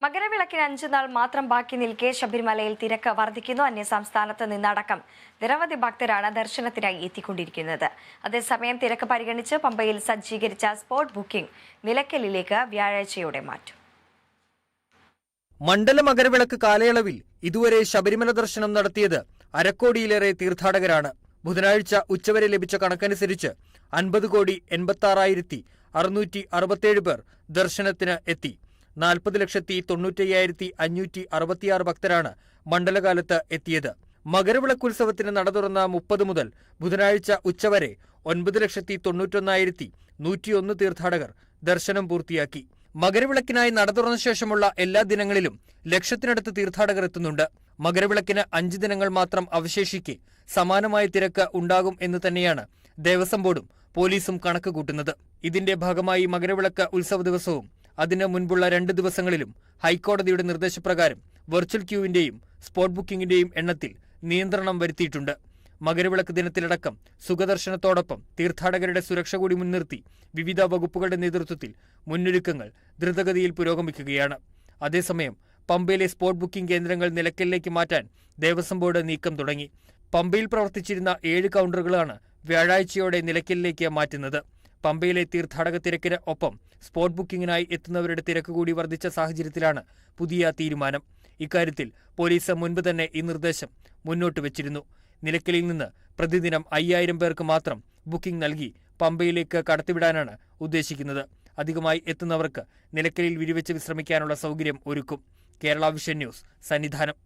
മകരവിളക്കിന് 5 നാൾ മാത്രം ബാക്കി നിൽക്കെ ശബരിമലയിൽ തിരക്ക് വർദ്ധിക്കുന്നു. അന്യസംസ്ഥാനത്ത് നിന്നടക്കം നിരവധി ഭക്തരാണ് ദർശനത്തിനായി എത്തിക്കൊണ്ടിരിക്കുന്നത്. അതേസമയം തിരക്ക് പരിഗണിച്ച് പമ്പയിൽ സജ്ജീകരിച്ച സ്പോട്ട് ബുക്കിംഗ് നിലയ്ക്കലിലേക്ക് വ്യാഴാഴ്ചയോടെ മാറ്റും. മണ്ഡല മകരവിളക്ക് കാലയളവിൽ ഇതുവരെ ശബരിമല ദർശനം നടത്തിയത് അരക്കോടിയിലേറെ തീർത്ഥാടകരാണ്. ബുധനാഴ്ച ഉച്ചവരെ ലഭിച്ച കണക്കനുസരിച്ച് 50,87,667 പേർ ദർശനത്തിന് എത്തി. 40,95,566 ഭക്തരാണ് മണ്ഡലകാലത്ത് എത്തിയത്. മകരവിളക്കുത്സവത്തിന് നട തുറന്ന 30 മുതൽ ബുധനാഴ്ച ഉച്ചവരെ 9,91,101 തീർത്ഥാടകർ ദർശനം പൂർത്തിയാക്കി. മകരവിളക്കിനായി നട തുറന്ന ശേഷമുള്ള എല്ലാ ദിനങ്ങളിലും ലക്ഷത്തിനടുത്ത് തീർത്ഥാടകർ എത്തുന്നുണ്ട്. മകരവിളക്കിന് 5 ദിനങ്ങൾ മാത്രം അവശേഷിക്കെ സമാനമായ തിരക്ക് ഉണ്ടാകും എന്ന് തന്നെയാണ് ദേവസ്വം ബോർഡും പോലീസും കണക്ക് കൂട്ടുന്നത്. ഇതിന്റെ ഭാഗമായി മകരവിളക്ക് ഉത്സവ ദിവസവും അതിന് മുൻപുള്ള 2 ദിവസങ്ങളിലും ഹൈക്കോടതിയുടെ നിർദ്ദേശപ്രകാരം വെർച്വൽ ക്യൂവിന്റെയും സ്പോട്ട് ബുക്കിംഗിന്റെയും എണ്ണത്തിൽ നിയന്ത്രണം വരുത്തിയിട്ടുണ്ട്. മകരവിളക്ക് ദിനത്തിലടക്കം സുഖദർശനത്തോടൊപ്പം തീർത്ഥാടകരുടെ സുരക്ഷ കൂടി മുൻനിർത്തി വിവിധ വകുപ്പുകളുടെ നേതൃത്വത്തിൽ മുന്നൊരുക്കങ്ങൾ ദ്രുതഗതിയിൽ പുരോഗമിക്കുകയാണ്. അതേസമയം പമ്പയിലെ സ്പോട്ട് ബുക്കിംഗ് കേന്ദ്രങ്ങൾ നിലയ്ക്കലിലേക്ക് മാറ്റാൻ ദേവസ്വം ബോർഡ് നീക്കം തുടങ്ങി. പമ്പയിൽ പ്രവർത്തിച്ചിരുന്ന 7 കൗണ്ടറുകളാണ് വ്യാഴാഴ്ചയോടെ നിലയ്ക്കലിലേക്ക് മാറ്റുന്നത്. പമ്പയിലെ തീർത്ഥാടക തിരക്കിന് ഒപ്പം സ്പോട്ട് ബുക്കിംഗിനായി എത്തുന്നവരുടെ തിരക്ക് കൂടി വർദ്ധിച്ച സാഹചര്യത്തിലാണ് പുതിയ തീരുമാനം. ഇക്കാര്യത്തിൽ പോലീസ് മുൻപ് തന്നെ ഈ നിർദ്ദേശം മുന്നോട്ട് വച്ചിരുന്നു. നിലയ്ക്കലിൽ നിന്ന് പ്രതിദിനം 5000 പേർക്ക് മാത്രം ബുക്കിംഗ് നൽകി പമ്പയിലേക്ക് കടത്തിവിടാനാണ് ഉദ്ദേശിക്കുന്നത്. അധികമായി എത്തുന്നവർക്ക് നിലയ്ക്കലിൽ വിരിവെച്ച് വിശ്രമിക്കാനുള്ള സൗകര്യം ഒരുക്കും. Kerala vision news, Sannidhanam.